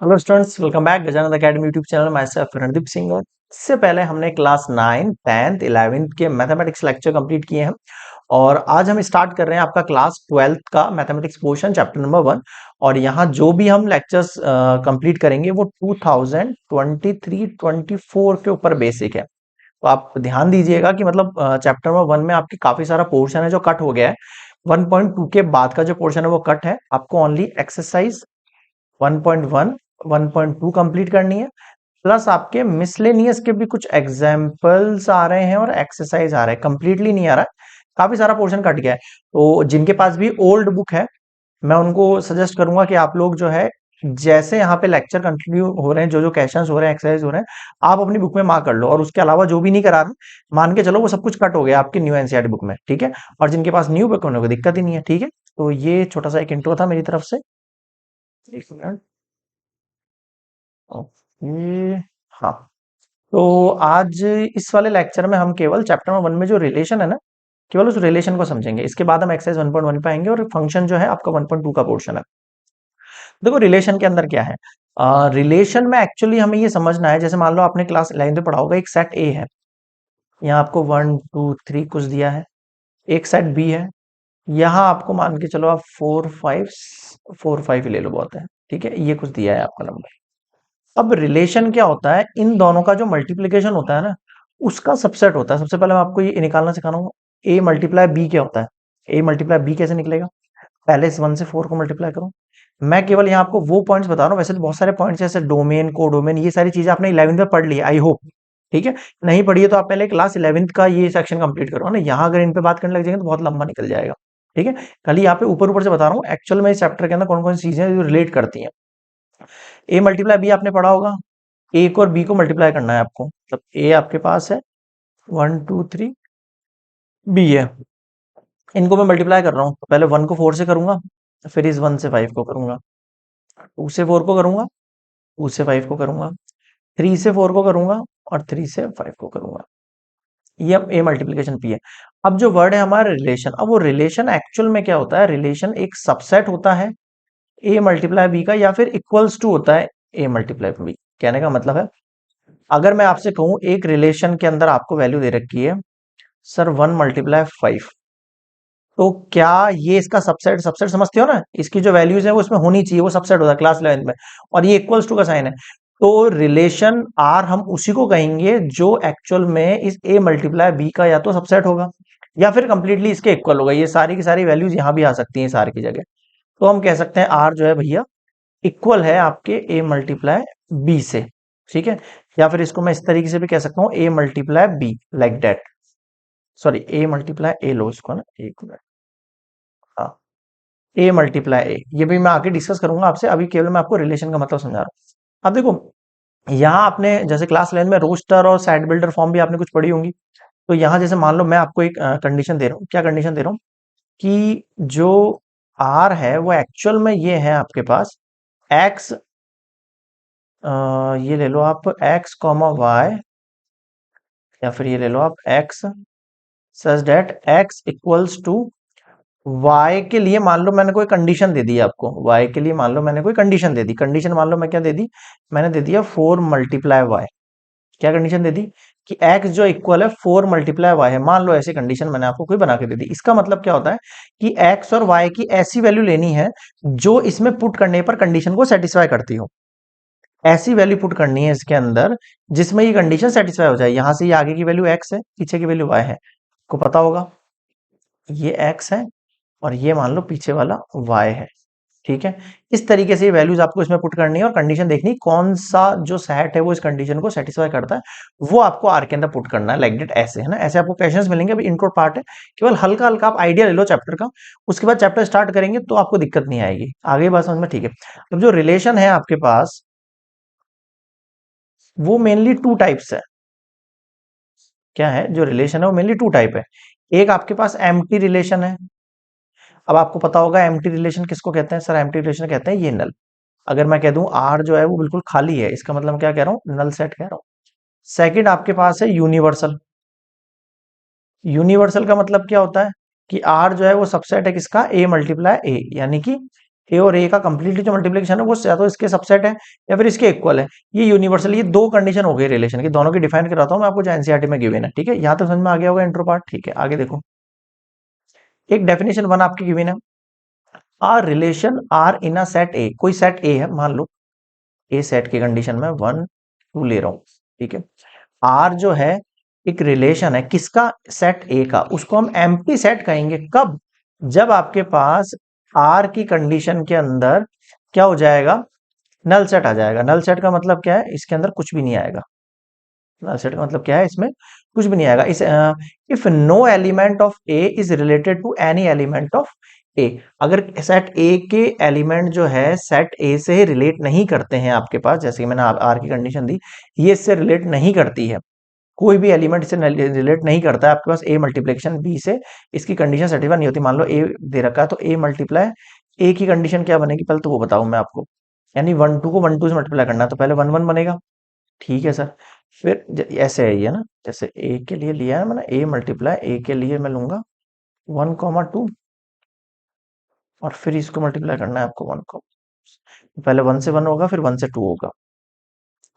Hello students, welcome back Gajanand academy YouTube channel. My self Randeep Singh. और इससे पहले हमने क्लास 9, 10th, 11th के मैथमेटिक्स लेक्चर कंप्लीट किए हैं और आज हम स्टार्ट कर रहे हैं आपका क्लास 12th का मैथमेटिक्स पोर्शन चैप्टर नंबर 1। और यहाँ जो भी हम लेक्चर्स कंप्लीट करेंगे वो 2023-24 के ऊपर बेसिक है। तो आप ध्यान दीजिएगा कि मतलब चैप्टर नंबर 1 में आपकी काफी सारा पोर्शन है जो कट हो गया है। 1.2 के बाद का जो पोर्शन है वो कट है। आपको ओनली एक्सरसाइज 1.1 1.2 कंप्लीट करनी है, प्लस आपके मिसलेनियस के भी कुछ एग्जाम्पल्स आ रहे हैं और एक्सरसाइज आ रहे हैं। कंप्लीटली नहीं आ रहा है, काफी सारा पोर्शन कट गया है। तो जिनके पास भी ओल्ड बुक है, मैं उनको सजेस्ट करूंगा कि आप लोग जो है, जैसे यहाँ पे लेक्चर कंटिन्यू हो रहे हैं, जो जो क्वेश्चंस हो रहे हैं, एक्सरसाइज हो रहे हैं, आप अपनी बुक में मार्क कर लो। और उसके अलावा जो भी नहीं करा रहे, मान के चलो वो सब कुछ कट हो गया आपकी न्यू एनसीईआरटी बुक में, ठीक है। और जिनके पास न्यू बुक होने को दिक्कत ही नहीं है, ठीक है। तो ये छोटा सा एक इंट्रो था मेरी तरफ से। एक मिनट। ओके। हाँ। तो आज इस वाले लेक्चर में हम केवल चैप्टर नंबर 1 में जो रिलेशन है ना, केवल उस रिलेशन को समझेंगे। इसके बाद हम एक्सरसाइज 1.1 पे आएंगे और फंक्शन जो है आपका 1.2 का पोर्शन है। देखो रिलेशन के अंदर क्या है। रिलेशन में एक्चुअली हमें ये समझना है, जैसे मान लो आपने क्लास 11 में पढ़ा होगा, एक सेट ए है। यहाँ आपको 1 2 3 कुछ दिया है। एक सेट बी है। यहाँ आपको मान के चलो आप 4 5 ले लो, बहुत है, ठीक है। ये कुछ दिया है आपका नंबर। अब रिलेशन क्या होता है, इन दोनों का जो मल्टीप्लीकेशन होता है ना, उसका सबसेट होता है। सबसे पहले मैं आपको ये निकालना सिखाना हूँ। ए मल्टीप्लाई बी क्या होता है। ए मल्टीप्लाई बी कैसे निकलेगा। पहले इस 1 से 4 को मल्टीप्लाई करो। मैं केवल यहाँ आपको वो पॉइंट्स बता रहा हूँ, वैसे तो बहुत सारे पॉइंट्स जैसे डोमेन, कोडोमेन, ये सारी चीजें आपने 11th में पढ़ ली है, आई होप। ठीक है। नहीं पढ़ी है तो आप पहले क्लास 11th का ये सेक्शन कंप्लीट करो ना। यहाँ अगर इन पे बात करने लग जाएंगे तो बहुत लंबा निकल जाएगा, ठीक है। खाली यहाँ पे ऊपर ऊपर से बता रहा हूँ, एक्चुअल में इस चैप्टर के अंदर कौन कौन सी चीजें जो रिलेट करती हैं। ए मल्टीप्लाई बी आपने पढ़ा होगा। ए को और बी को मल्टीप्लाई करना है आपको, मतलब ए आपके पास है 1 2 3, बी है। इनको मैं मल्टीप्लाई कर रहा हूँ, तो पहले 1 को 4 से करूंगा, फिर इस 1 से 5 को करूंगा, 2 से 4 को करूंगा, 2 से 5 को करूंगा, 3 से 4 को करूंगा और 3 से 5 को करूंगा। ये अब ए मल्टीप्लीकेशन पी है। अब जो वर्ड है हमारा रिलेशन, अब वो रिलेशन एक्चुअल में क्या होता है। रिलेशन एक सबसेट होता है ए मल्टीप्लाई बी का, या फिर इक्वल्स टू होता है ए मल्टीप्लाई बी। कहने का मतलब है, अगर मैं आपसे कहूं एक रिलेशन के अंदर आपको वैल्यू दे रखी है सर 1 × 5, तो क्या ये इसका सबसेट, सबसेट समझते हो ना, इसकी जो वैल्यूज है वो इसमें होनी चाहिए, वो सबसेट होता है क्लास 11 में। और ये इक्वल्स टू का साइन है। तो रिलेशन आर हम उसी को कहेंगे जो एक्चुअल में इस ए मल्टीप्लाई बी का या तो सबसेट होगा या फिर कंप्लीटली इसके इक्वल होगा। ये सारी की सारी वैल्यूज यहां भी आ सकती हैं सार की जगह। तो हम कह सकते हैं आर जो है भैया इक्वल है आपके ए मल्टीप्लाई बी से, ठीक है। या फिर इसको मैं इस तरीके से भी कह सकता हूँ, A multiply B, like that. Sorry, A multiply A लो इसको ना, एक मिनट। हाँ, ए मल्टीप्लाई ए, ये भी मैं आगे डिस्कस करूंगा आपसे, अभी केवल मैं आपको रिलेशन का मतलब समझा रहा हूँ। अब देखो, यहाँ आपने जैसे क्लास 11 में रोस्टर और साइड बिल्डर फॉर्म भी आपने कुछ पढ़ी होंगी। तो यहाँ जैसे मान लो मैं आपको एक कंडीशन दे रहा हूँ। क्या कंडीशन दे रहा हूँ कि जो आर है वो एक्चुअल में ये है आपके पास एक्स, ये ले लो आप एक्स कॉमा वाई, या फिर ये ले लो आप X such that X equals to Y के लिए मान लो मैंने कोई कंडीशन दे दी आपको। वाई के लिए मान लो मैंने कोई कंडीशन दे दी। कंडीशन मान लो मैं क्या दे दी, मैंने दे दिया 4 × वाई। क्या कंडीशन दे दी कि x जो इक्वल है 4 × वाई है। मान लो ऐसी कंडीशन मैंने आपको कोई बना के दे दी। इसका मतलब क्या होता है कि x और y की ऐसी वैल्यू लेनी है जो इसमें पुट करने पर कंडीशन को सेटिस्फाई करती हो। ऐसी वैल्यू पुट करनी है इसके अंदर जिसमें ये कंडीशन सेटिस्फाई हो जाए। यहां से ये आगे की वैल्यू x है, पीछे की वैल्यू y है, आपको पता होगा ये x है और ये मान लो पीछे वाला y है, ठीक है। इस तरीके से ये वैल्यूज आपको इसमें पुट करनी है और कंडीशन देखनी कौन सा जो सेट है वो इस कंडीशन को सेटिस्फाई करता है, वो आपको आर के अंदर पुट करना है, लाइक दैट। ऐसे है ना, ऐसे आपको क्वेश्चंस मिलेंगे। अभी इंट्रो पार्ट है, केवल हल्का हल्का आप आइडिया ले लो चैप्टर का। उसके बाद चैप्टर स्टार्ट करेंगे तो आपको दिक्कत नहीं आएगी, आगे बात समझ में, ठीक है। अब जो रिलेशन है आपके पास वो मेनली टू टाइप्स है। क्या है, जो रिलेशन है वो मेनली टू टाइप है। एक आपके पास एम्प्टी रिलेशन है। अब आपको पता होगा एम्प्टी रिलेशन किसको कहते हैं सर। एम्प्टी रिलेशन कहते हैं ये नल। अगर मैं कह दूं आर जो है वो बिल्कुल खाली है, इसका मतलब मैं क्या कह रहा हूं, नल सेट कह रहा हूं। सेकंड आपके पास है यूनिवर्सल। यूनिवर्सल का मतलब क्या होता है कि आर जो है वो सबसेट है किसका, ए मल्टीप्लाई ए, यानी कि ए और ए का कंप्लीटली जो मल्टीप्लिकेशन है वो या तो इसके सबसेट है या फिर इसके इक्वल है। ये यूनिवर्सल, ये दो कंडीशन हो गई रिलेशन की, दोनों की डिफाइन कराता हूँ मैं आपको जो एनसीईआरटी में गिवन है। ठीक है, यहाँ तक समझ में आ गया होगा इंट्रो पार्ट। ठीक है, आगे देखो। एक डेफिनेशन वन आपकी गिवन है, a relation R in a set A. कोई सेट ए है, मान लो ए सेट की कंडीशन में 1 2 ले रहा हूं। ठीक है, आर जो है एक रिलेशन है किसका, सेट ए का, उसको हम एम्प्टी सेट कहेंगे कब, जब आपके पास आर की कंडीशन के अंदर क्या हो जाएगा, नल सेट आ जाएगा। नल सेट का मतलब क्या है, इसके अंदर कुछ भी नहीं आएगा। नल सेट का मतलब क्या है, इसमें कुछ भी नहीं आएगा। इस if no element of A is related to any element of A, अगर सेट ए के एलिमेंट जो है सेट ए से रिलेट नहीं करते हैं आपके पास, जैसे कि मैंने आर की कंडीशन दी, ये इससे रिलेट नहीं करती है, कोई भी एलिमेंट इससे रिलेट नहीं करता है आपके पास ए मल्टीप्लिकेशन बी से, इसकी कंडीशन सेटिस्फाई नहीं होती। मान लो ए दे रखा है तो ए मल्टीप्लाई ए की कंडीशन क्या बनेगी, पहले तो वो बताऊं मैं आपको। यानी 1 2 को 1 2 से मल्टीप्लाई करना है तो पहले 1 1 बनेगा। ठीक है सर, फिर ऐसे है ये ना, जैसे ए के लिए लिया है मैंने, ए मल्टीप्लाई ए के लिए मैं लूंगा 1 2 और फिर इसको मल्टीप्लाई करना है आपको 1 को। पहले 1 से 1 होगा, फिर 1 से 2 होगा,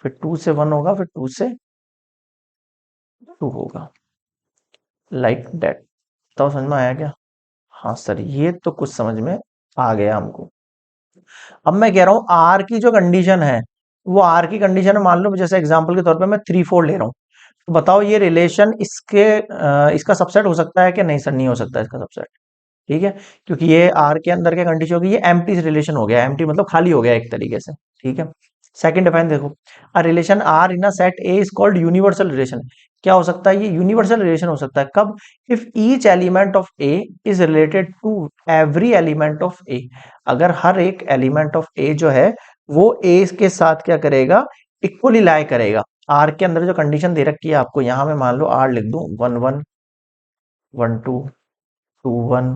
फिर 2 से 1 होगा, फिर 2 से 2 होगा, लाइक दैट। तो समझ में आया क्या? हाँ सर, ये तो कुछ समझ में आ गया हमको। अब मैं कह रहा हूं आर की जो कंडीशन है, वो आर की कंडीशन है, मान लो जैसे एग्जांपल के तौर पे मैं 3 4 ले रहा हूँ, तो बताओ ये रिलेशन इसके इसका सबसेट हो सकता है कि नहीं सर, नहीं हो सकता इसका सबसेट। ठीक है, क्योंकि ये आर के अंदर क्या कंडीशन होगी, ये एम्प्टी रिलेशन हो गया, एम्प्टी मतलब खाली हो गया एक तरीके से। ठीक है, सेकंड डिफाइन देखो, a relation R in a set A is called universal relation. क्या हो सकता है, ये यूनिवर्सल रिलेशन हो सकता है कब, if each element of A is related to every element of A, अगर हर एक एलिमेंट ऑफ ए जो है वो ए के साथ क्या करेगा, इक्वली लाई करेगा। आर के अंदर जो कंडीशन दे रखी है आपको, यहां मैं मान लो आर लिख दूं 1 1 1 2 2 1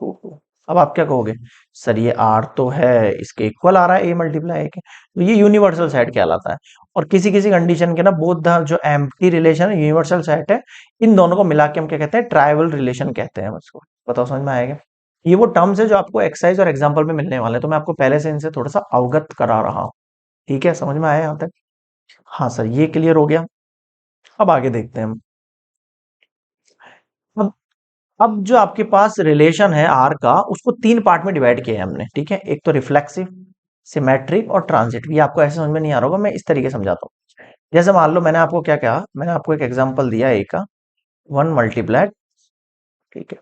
2 2। अब आप क्या कहोगे, सर ये आर तो है इसके इक्वल आ रहा है ए मल्टीप्लाई ए के, तो ये यूनिवर्सल सेट कहलाता है। और किसी किसी कंडीशन के ना बोथ द जो एम्प्टी रिलेशन है यूनिवर्सल सेट है, इन दोनों को मिला के हम क्या कहते हैं, ट्राइवल रिलेशन कहते हैं उसको। बताओ समझ में आएगा? ये वो टर्म्स है जो आपको एक्सरसाइज और एग्जाम्पल में मिलने वाले हैं, तो मैं आपको पहले से इनसे थोड़ा सा अवगत करा रहा हूँ। ठीक है, समझ में आया यहाँ तक? हाँ सर, ये क्लियर हो गया। अब आगे देखते हैं हम। अब अब जो आपके पास रिलेशन है आर का, उसको 3 पार्ट में डिवाइड किया है हमने। ठीक है, एक तो रिफ्लेक्सिव, सिमेट्रिक और ट्रांजिटिव। ये आपको ऐसे समझ में नहीं आ रहा होगा, मैं इस तरीके से समझाता हूँ। जैसे मान लो मैंने आपको क्या कहा, मैंने आपको एक एग्जांपल दिया ए का 1 मल्टीप्लाइड। ठीक है,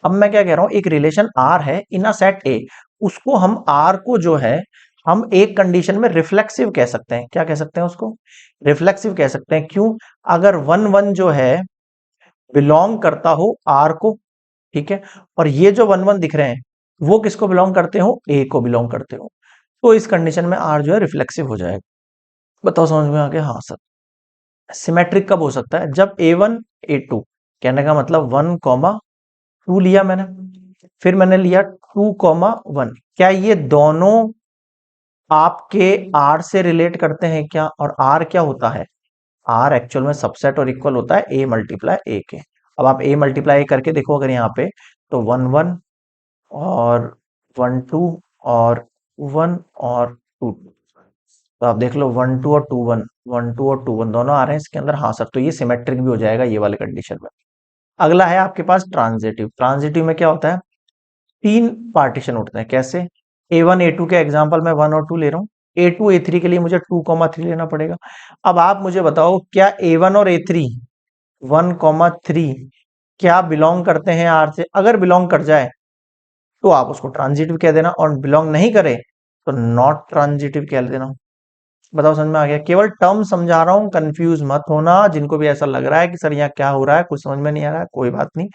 अब मैं क्या कह रहा हूँ, एक रिलेशन आर है इन अ सेट ए, उसको हम आर को जो है हम एक कंडीशन में रिफ्लेक्सिव कह सकते हैं। क्या कह सकते हैं उसको, रिफ्लेक्सिव कह सकते हैं। क्यों, अगर 1 1 जो है बिलोंग करता हो आर को, ठीक है, और ये जो 1 1 दिख रहे हैं वो किसको बिलोंग करते हो, ए को बिलोंग करते हो, तो इस कंडीशन में आर जो है रिफ्लेक्सिव हो जाएगा। बताओ समझ में आ गया? हाँ सर। सिमेट्रिक कब हो सकता है, जब A1 A2, कहने का मतलब 1 2 लिया मैंने, फिर मैंने लिया 2 1, क्या ये दोनों आपके आर से रिलेट करते हैं क्या? और आर क्या होता है, आर एक्चुअल में सबसेट और इक्वल होता है ए मल्टीप्लाई ए के। अब आप ए मल्टीप्लाई करके देखो अगर यहाँ पे, तो 1 1 और 1 2 और 1 और 2 2, तो आप देख लो 1 2 और 2 1, 1 2 और 2 1 दोनों आ रहे हैं इसके अंदर। हाँ सर, तो ये सिमेट्रिक भी हो जाएगा ये वाले कंडीशन में। अगला है आपके पास ट्रांजिटिव। ट्रांजिटिव में क्या होता है, 3 पार्टीशन उठते हैं। कैसे, A1 A2 के एग्जाम्पल में 1 और 2 ले रहा हूँ, A2 A3 के लिए मुझे 2 3 लेना पड़ेगा। अब आप मुझे बताओ, क्या A1 और A3 1 3 क्या बिलोंग करते हैं आर से? अगर बिलोंग कर जाए तो आप उसको ट्रांजिटिव कह देना, और बिलोंग नहीं करे तो नॉट ट्रांजिटिव कह देना। बताओ समझ में आ गया? केवल टर्म समझा रहा हूं, कंफ्यूज मत होना। जिनको भी ऐसा लग रहा है कि सर यहाँ क्या हो रहा है, कुछ समझ में नहीं आ रहा है, कोई बात नहीं,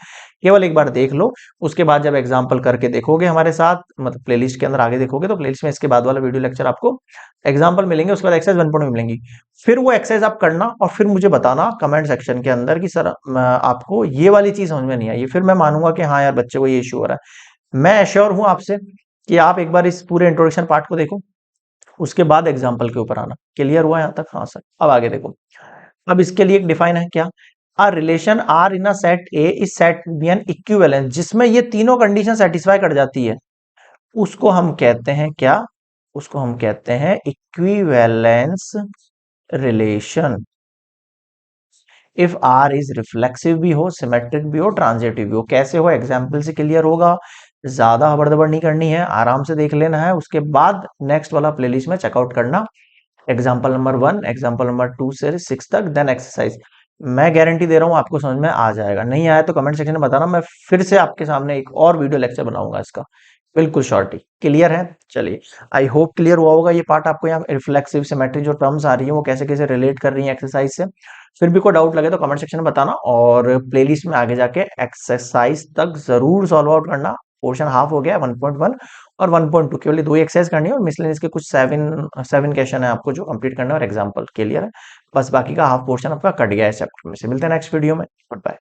केवल एक बार देख लो। उसके बाद जब एग्जाम्पल करके देखोगे हमारे साथ, मतलब प्लेलिस्ट के अंदर आगे देखोगे, तो प्लेलिस्ट में इसके बाद वाला वीडियो लेक्चर आपको एग्जाम्पल मिलेंगे, उसके बाद एक्सरसाइज 1 में मिलेंगी। फिर वो एक्सरसाइज आप करना और फिर मुझे बताना कमेंट सेक्शन के अंदर कि सर आपको ये वाली चीज समझ में नहीं आई। फिर मैं मानूंगा कि हाँ यार बच्चे को ये इश्यू हो रहा है। मैं एश्योर हूं आपसे कि आप एक बार इस पूरे इंट्रोडक्शन पार्ट को देखो, उसके बाद एग्जाम्पल के ऊपर आना। क्लियर हुआ यहां तक? हाँ सर। अब आगे देखो, अब इसके लिए एक डिफाइन है क्या, a relation R in a set A is set B an equivalence, जिसमें ये तीनों कंडीशन सेटिस्फाई कर जाती है, उसको हम कहते हैं क्या? उसको हम कहते हैं equivalence relation. If R is reflexive भी हो, सिमेट्रिक भी हो, ट्रांजिटिव भी हो। कैसे हो, एग्जाम्पल से क्लियर होगा। ज्यादा हबड़दबड़ नहीं करनी है, आराम से देख लेना है, उसके बाद नेक्स्ट वाला प्लेलिस्ट में चेकआउट करना। एग्जाम्पल नंबर 1, एग्जाम्पल नंबर 2 से 6 तक, देन एक्सरसाइज। मैं गारंटी दे रहा हूँ आपको समझ में आ जाएगा। नहीं आया तो कमेंट सेक्शन में बताना, मैं फिर से आपके सामने एक और वीडियो लेक्चर बनाऊंगा इसका, बिल्कुल शॉर्ट ही। क्लियर है? चलिए, आई होप क्लियर हुआ होगा ये पार्ट आपको। यहाँ रिफ्लेक्सिव सिमेट्री जो टर्म्स आ रही है वो कैसे कैसे रिलेट कर रही है एक्सरसाइज से। फिर भी कोई डाउट लगे तो कमेंट सेक्शन में बताना, और प्लेलिस्ट में आगे जाके एक्सरसाइज तक जरूर सॉल्व आउट करना। पोर्शन हाफ हो गया, 1.1 और 1.2, केवल 2 एक्सरसाइज करनी है, और मिसलेनियस के कुछ 7 क्वेश्चन है आपको जो कंप्लीट करना है, और एग्जाम्पल। क्लियर है? बस बाकी का हाफ पोर्शन आपका कट गया है चैप्टर में से। मिलते हैं नेक्स्ट वीडियो में। Good bye.